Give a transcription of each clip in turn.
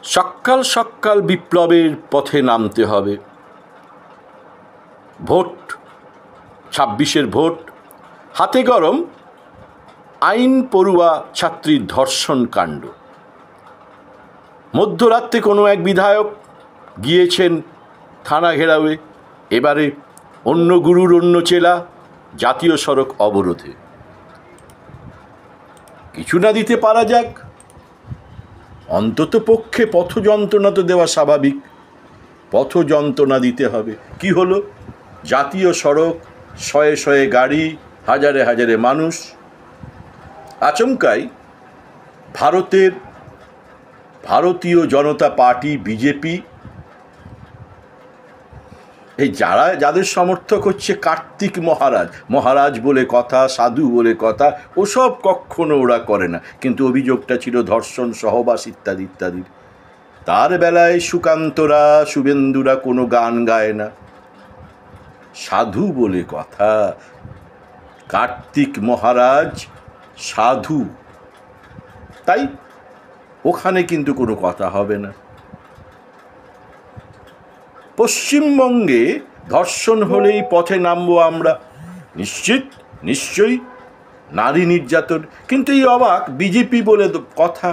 সকাল সকাল বিপ্লবের পথে নামতে হবে। ভোট, ২৬-এর ভোট, হাতে গরম আইন পড়ুয়া ছাত্রীর ধর্ষণ কাণ্ড। মধ্যরাত্রে কোনো এক বিধায়ক গিয়েছেন থানা ঘেরাওয়ে। এবারে অন্য গুরুর অন্য চেলা, জাতীয় সড়ক অবরোধে। কিছু না দিতে পারা যাক, অন্তত পক্ষে পথ যন্ত্রণা তো দেওয়া স্বাভাবিক। পথ যন্ত্রণা দিতে হবে। কি হলো? জাতীয় সড়ক, শয়ে শয়ে গাড়ি, হাজারে হাজারে মানুষ। আচমকাই ভারতীয় জনতা পার্টি, বিজেপি, এই যাদের সমর্থক হচ্ছে কার্তিক মহারাজ বলে কথা, সাধু বলে কথা, ওসব কখনো ওরা করে না। কিন্তু অভিযোগটা ছিল ধর্ষণ, সহবাস ইত্যাদি ইত্যাদির। তার বেলায় সুকান্তরা, শুভেন্দুরা কোনো গান গায় না। সাধু বলে কথা, কার্তিক মহারাজ সাধু, তাই ওখানে কিন্তু কোনো কথা হবে না। পশ্চিমবঙ্গে ধর্ষণ হলেই পথে নামবো আমরা, নিশ্চয়ই নারী নির্যাতন। কিন্তু এই অবাক, বিজেপি বলে কথা।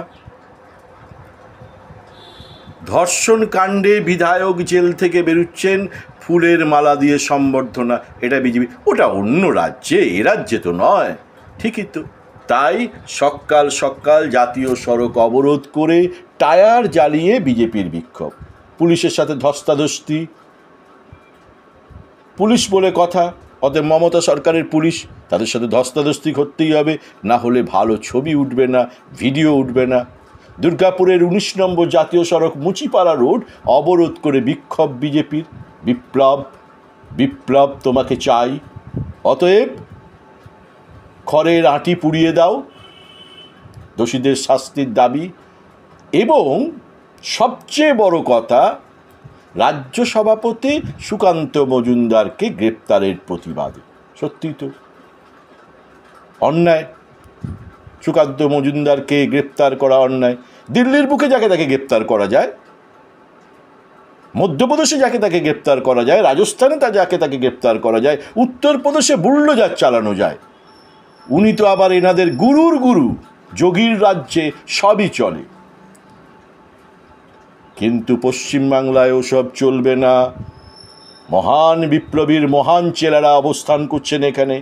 ধর্ষণ কাণ্ডে বিধায়ক জেল থেকে বেরুচ্ছেন, ফুলের মালা দিয়ে সম্বর্ধনা, এটা বিজেপি। ওটা অন্য রাজ্যে, এ রাজ্যে তো নয়। ঠিকই তো। তাই সকাল সকাল জাতীয় সড়ক অবরোধ করে টায়ার জ্বালিয়ে বিজেপির বিক্ষোভ। পুলিশের সাথে ধস্তাধস্তি, পুলিশ বলে কথা, অতএব মমতা সরকারের পুলিশ, তাদের সাথে ধস্তাধস্তি করতেই হবে, না হলে ভালো ছবি উঠবে না, ভিডিও উঠবে না। দুর্গাপুরের ১৯ নম্বর জাতীয় সড়ক মুচিপাড়া রোড অবরোধ করে বিক্ষোভ বিজেপির। বিপ্লব তোমাকে চাই, অতএব খড়ের আঁটি পুড়িয়ে দাও, দোষীদের শাস্তির দাবি। এবং সবচেয়ে বড় কথা, রাজ্য সভাপতি সুকান্ত মজুমদারকে গ্রেপ্তারের প্রতিবাদে। সত্যি তো অন্যায়, সুকান্ত মজুমদারকে গ্রেপ্তার করা অন্যায়। দিল্লির বুকে যাকে তাকে গ্রেপ্তার করা যায়, মধ্যপ্রদেশে যাকে তাকে গ্রেপ্তার করা যায়, রাজস্থানে যাকে তাকে গ্রেপ্তার করা যায়, উত্তরপ্রদেশে বুল্ডোজার চালানো যায়। উনি তো আবার এনাদের গুরুর গুরু, যোগীর রাজ্যে সবই চলে। কিন্তু পশ্চিমবাংলায় ওসব চলবে না। মহান বিপ্লবীর মহান চেলারা অবস্থান করছেন এখানে।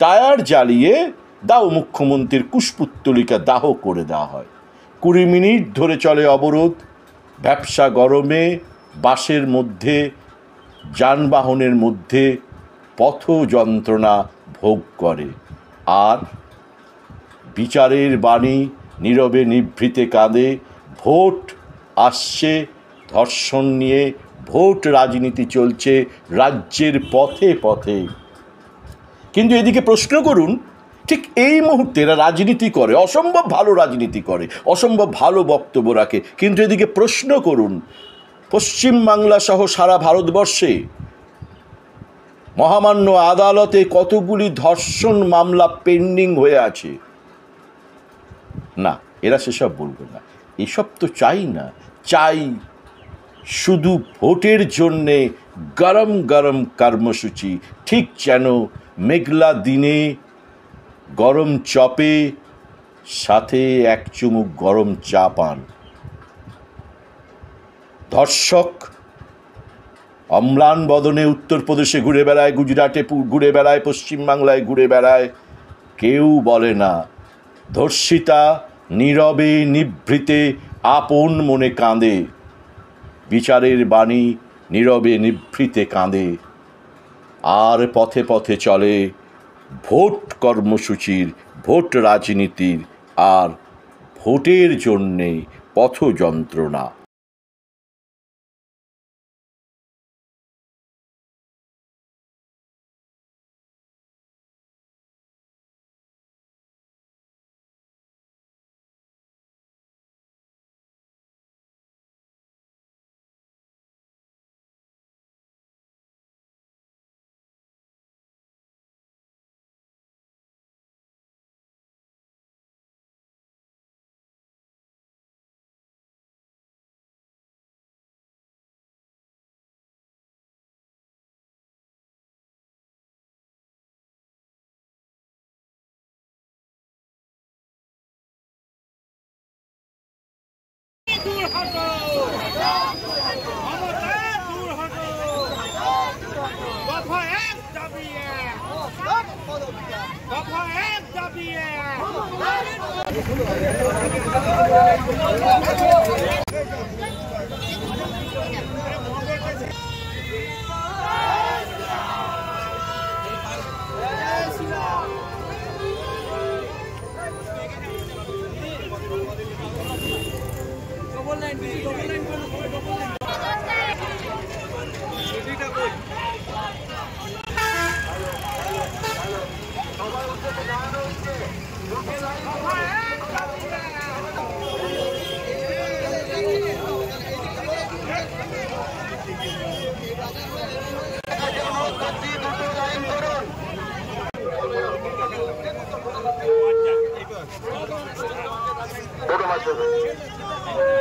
টায়ার জ্বালিয়ে দাও মুখ্যমন্ত্রীর কুশপুত্তলিকা দাহ করে দেওয়া হয়। ২০ মিনিট ধরে চলে অবরোধ। ব্যবসা গরমে, বাসের মধ্যে, যানবাহনের মধ্যে পথ যন্ত্রণা ভোগ করে। আর বিচারের বাণী নীরবে নিভৃতে কাঁদে। ভোট আসছে, ধর্ষণ নিয়ে ভোট রাজনীতি চলছে রাজ্যের পথে পথে। কিন্তু এদিকে প্রশ্ন করুন, ঠিক এই মুহূর্তে এরা রাজনীতি করে, অসম্ভব ভালো রাজনীতি করে, অসম্ভব ভালো বক্তব্য রাখে। কিন্তু এদিকে প্রশ্ন করুন, পশ্চিমবাংলা সহ সারা ভারতবর্ষে মহামান্য আদালতে কতগুলি ধর্ষণ মামলা পেন্ডিং হয়ে আছে। না, এরা সেসব বলবে না। এসব তো চাই না, চাই শুধু ভোটের জন্যে গরম গরম কর্মসূচি। ঠিক যেন মেঘলা দিনে গরম চপে সাথে এক চুমুক গরম চা পান। ধর্ষক অম্লান বদনে উত্তরপ্রদেশে ঘুরে বেড়ায়, গুজরাটে ঘুরে বেড়ায়, পশ্চিমবাংলায় ঘুরে বেড়ায়, কেউ বলে না। ধর্ষিতা নীরবে নিভৃতে আপন মনে কাঁদে। বিচারের বাণী নীরবে নিভৃতে কাঁদে। আর পথে পথে চলে ভোট কর্মসূচির, ভোট রাজনীতির, আর ভোটের জন্যে পথ যন্ত্রণা।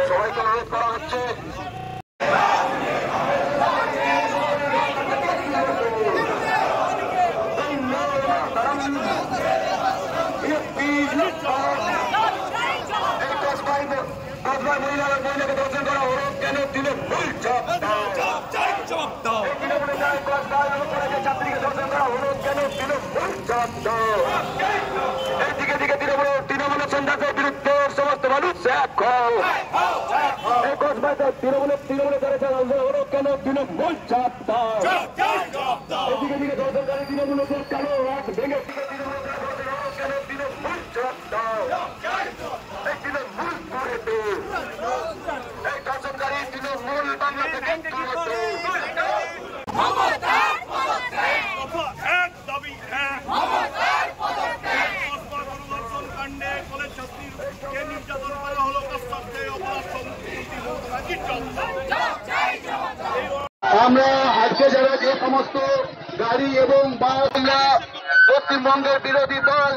সবাইকে অনুরোধ করা হচ্ছে মহিলাকে দর্শন করা অনুরোধ কেন তৃণমূল ছাত্রীকে দর্শন করা অনুরোধ কেন তৃণমূল দিকে দিকে তৃণমূলের সন্ত্রাসের বিরুদ্ধে সমস্ত মানুষ তৃণমূলের করেছেন অনুরোধ কেন তৃণমূল এদিকে দিকে দর্শনকারী তৃণমূলের কালো হাত ভেঙে কেন তৃণমূল তৃণমূল করে এই দর্শনকারী তৃণমূল বাংলা থেকে আমরা আজকে যারা যে সমস্ত গাড়ি এবং বাস পশ্চিমবঙ্গের বিরোধী দল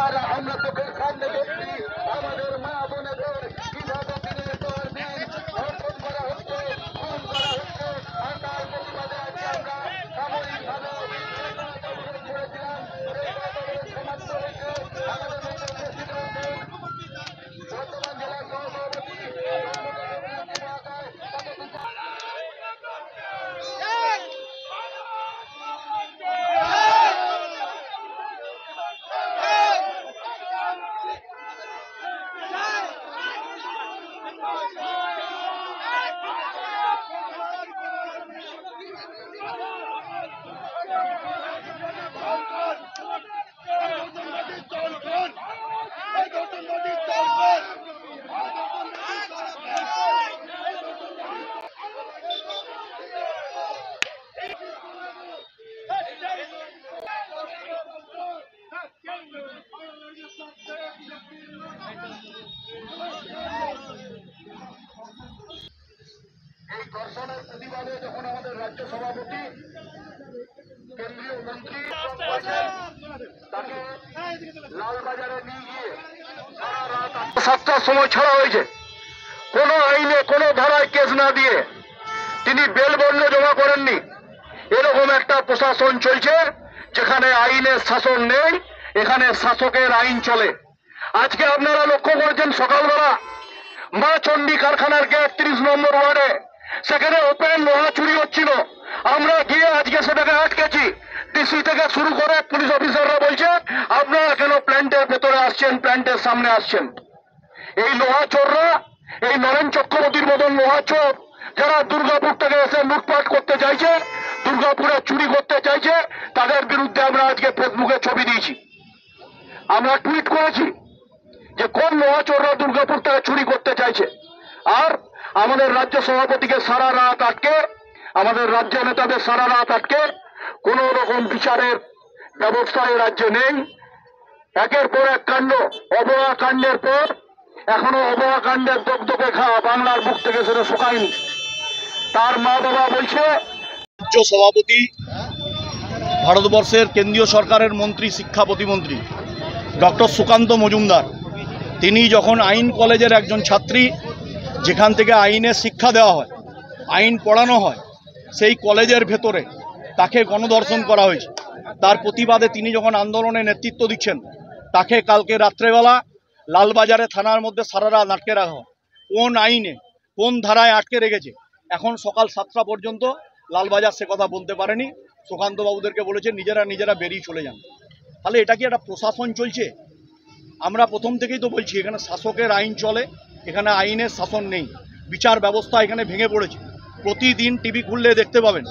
আর আমরা চোখের সামনে দেখছি আমাদের মা বোনেদের কিভাবে দিনের পর দিন ধর্ষণ করা হচ্ছে, খুন করা হচ্ছে, আর তার প্রতিবাদে আজকে আমরা সাময়িকভাবে করেছিলাম সমাপ্ত হয়েছে আমাদের বর্তমান জেলা সভাপতি এই ধর্ষণের প্রতিবাদে যখন আমাদের রাজ্য সভাপতি কেন্দ্রীয় মন্ত্রী তাকে লালবাজারে নিয়ে গিয়ে সারা রাত 7টার সময় ছাড়া হয়েছে, কোন আইনে কোন ধারায় কেস না দিয়ে তিনি বেল বন্ড জমা করেননি। এরকম একটা প্রশাসন চলছে যেখানে আইনের শাসন নেই, এখানে শাসকের আইন চলে। আজকে আপনারা লক্ষ্য করেছেন সকালবেলা মা চণ্ডী কারখানার গেট 30 নম্বর ওয়ার্ডে সেখানে ওপেন লোহা চুরি হচ্ছিল। আমরা গিয়ে আজকে সেটাকে আটকেছি। ডিসি থেকে শুরু করে পুলিশ অফিসাররা বলছে আপনারা কেন প্ল্যান্টের ভেতরে আসছেন, প্ল্যান্টের সামনে আসছেন। এই লোহা চোররা, এই নরেন চক্রবর্তীর মতন লোহা চোর যারা দুর্গাপুর থেকে এসে লুটপাট করতে চাইছে, দুর্গাপুরে চুরি করতে চাইছে, তাদের বিরুদ্ধে আমরা আজকে ফেসবুকে ছবি দিয়েছি, আমরা টুইট করেছি যে কোন লোহা চোররা দুর্গাপুর থেকে চুরি করতে চাইছে। আর আমাদের রাজ্য সভাপতিকে সারা রাত আটকে, আমাদের রাজ্য নেতাদের সারা রাত আটকে কোন রকম বিচারের ব্যবস্থা এই রাজ্যে নেই। একের পর এক কাণ্ড, অবয়া কাণ্ডের পর এখনো অবয়া কাণ্ডের দগদগে ঘা বাংলার বুক থেকে সেটা শুকায়নি। তার মা বাবা বলছে, রাজ্য সভাপতি ভারতবর্ষের কেন্দ্রীয় সরকারের মন্ত্রী, শিক্ষা প্রতিমন্ত্রী ডক্টর সুকান্ত মজুমদার, তিনি যখন আইন কলেজের একজন ছাত্রী, যেখান থেকে আইনের শিক্ষা দেওয়া হয়, আইন পড়ানো হয়, সেই কলেজের ভেতরে তাকে গণধর্ষণ করা হয়েছে। তার প্রতিবাদে তিনি যখন আন্দোলনে নেতৃত্ব দিচ্ছেন, তাকে কালকে রাত্রেবেলা লালবাজারে থানার মধ্যে সারা রাত আটকে রাখা হয়। কোন আইনে? কোন ধারায় আটকে রেখেছে। এখন সকাল 7টা পর্যন্ত লালবাজার সে কথা বলতে পারেনি। সুকান্ত বাবুদেরকে বলেছে নিজেরা বেরিয়ে চলে যান। তাহলে এটা কি একটা প্রশাসন চলছে? আমরা প্রথম থেকেই তো বলছি এখানে শাসকের আইন চলে, এখানে আইনের শাসন নেই। বিচার ব্যবস্থা এখানে ভেঙে পড়েছে। প্রতিদিন টিভি খুললে দেখতে পাবেন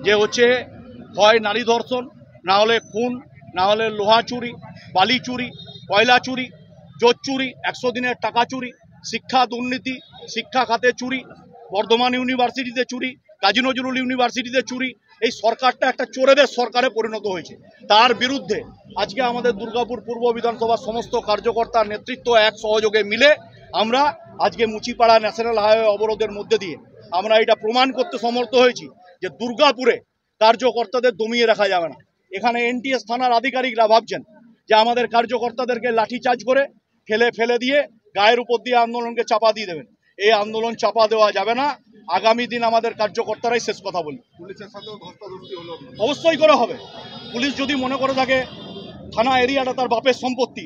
যে হচ্ছে হয় নারী ধর্ষণ, না হলে খুন, না হলে লোহা চুরি, বালি চুরি, কয়লা চুরি, জোর চুরি, 100 দিনের টাকা চুরি, শিক্ষা দুর্নীতি, শিক্ষা খাতে চুরি, বর্ধমান ইউনিভার্সিটিতে চুরি, কাজী নজরুল ইউনিভার্সিটিতে চুরি। এই সরকারটা একটা চোরেদের সরকারে পরিণত হয়েছে। তার বিরুদ্ধে আজকে আমাদের দুর্গাপুর পূর্ব বিধানসভার সমস্ত কার্যকর্তার নেতৃত্ব এক সহযোগে মিলে আমরা আজকে মুচিপাড়া ন্যাশনাল হাইওয়ে অবরোধের মধ্যে দিয়ে আমরা এটা প্রমাণ করতে সমর্থ হয়েছি যে দুর্গাপুরে কার্যকর্তাদের দমিয়ে রাখা যাবে না। এখানে এনটিএস থানার আধিকারিকরা ভাবছেন যে আমাদের কার্যকর্তাদেরকে লাঠিচার্জ করে ফেলে দিয়ে গায়ের উপর দিয়ে আন্দোলনকে চাপা দিয়ে দেবেন। এই আন্দোলন চাপা দেওয়া যাবে না। আগামী দিন আমাদের কার্যকর্তারাই শেষ কথা বলি। পুলিশের সাথেও ধস্তাধস্তি হলো। অবশ্যই করা হবে। পুলিশ যদি মনে করে থাকে থানা এরিয়াটা তার বাপের সম্পত্তি,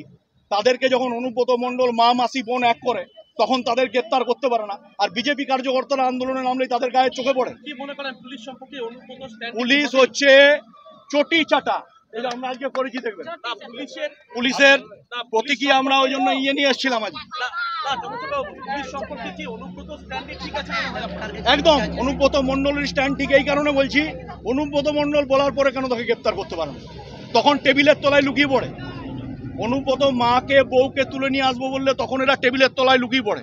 তাদেরকে যখন অনুব্রত মণ্ডল মা মাসি বোন এক করে তখন তাদের গ্রেপ্তার করতে পারে না। আর বিজেপি কার্যকর্তারা আন্দোলনে নামলেই তাদের গায়ে চোখে পড়ে। কি মনে করেন পুলিশ সম্পর্কে অনুব্রত স্ট্যান্ড? পুলিশ হচ্ছে চটি চাটা। এটা আমরা আজকে করেছি, দেখবেন পুলিশের প্রতীকী আমরা ওই জন্য নিয়ে এসেছিলাম আজ। পুলিশ সম্পর্কে কি অনুব্রত স্ট্যান্ড ঠিক আছে? একদম অনুব্রত মণ্ডলের স্ট্যান্ড ঠিক এই কারণে বলছি, অনুব্রত মণ্ডল বলার পরে কেন তাকে গ্রেপ্তার করতে পারে না? তখন টেবিলের তলায় লুকিয়ে পড়ে। অনুব্রত মাকে বউকে তুলে নিয়ে আসবো বললে তখন এরা টেবিলের তলায় লুকিয়ে পড়ে।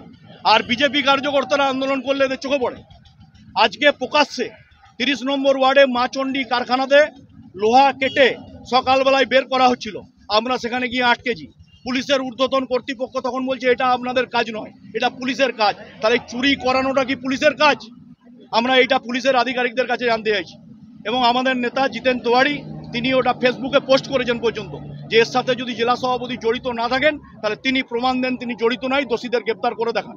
আর বিজেপি কার্যকর্তারা আন্দোলন করলে এদের চোখে পড়ে। আজকে প্রকাশ্যে 30 নম্বর ওয়ার্ডে মাচণ্ডী কারখানাতে লোহা কেটে সকালবেলায় বের করা হচ্ছিল, আমরা সেখানে গিয়ে আটকেছি। পুলিশের ঊর্ধ্বতন কর্তৃপক্ষ তখন বলছে এটা আপনাদের কাজ নয়, এটা পুলিশের কাজ। তাহলে চুরি করানোটা কি পুলিশের কাজ? আমরা এটা পুলিশের আধিকারিকদের কাছে জানতে চাইছি। এবং আমাদের নেতা জিতেন তিওয়ারি তিনি ওটা ফেসবুকে পোস্ট করেছেন পর্যন্ত যে এর সাথে যদি জেলা সভাপতি জড়িত না থাকেন তাহলে তিনি প্রমাণ দেন তিনি জড়িত নাই, দোষীদের গ্রেপ্তার করে দেখান।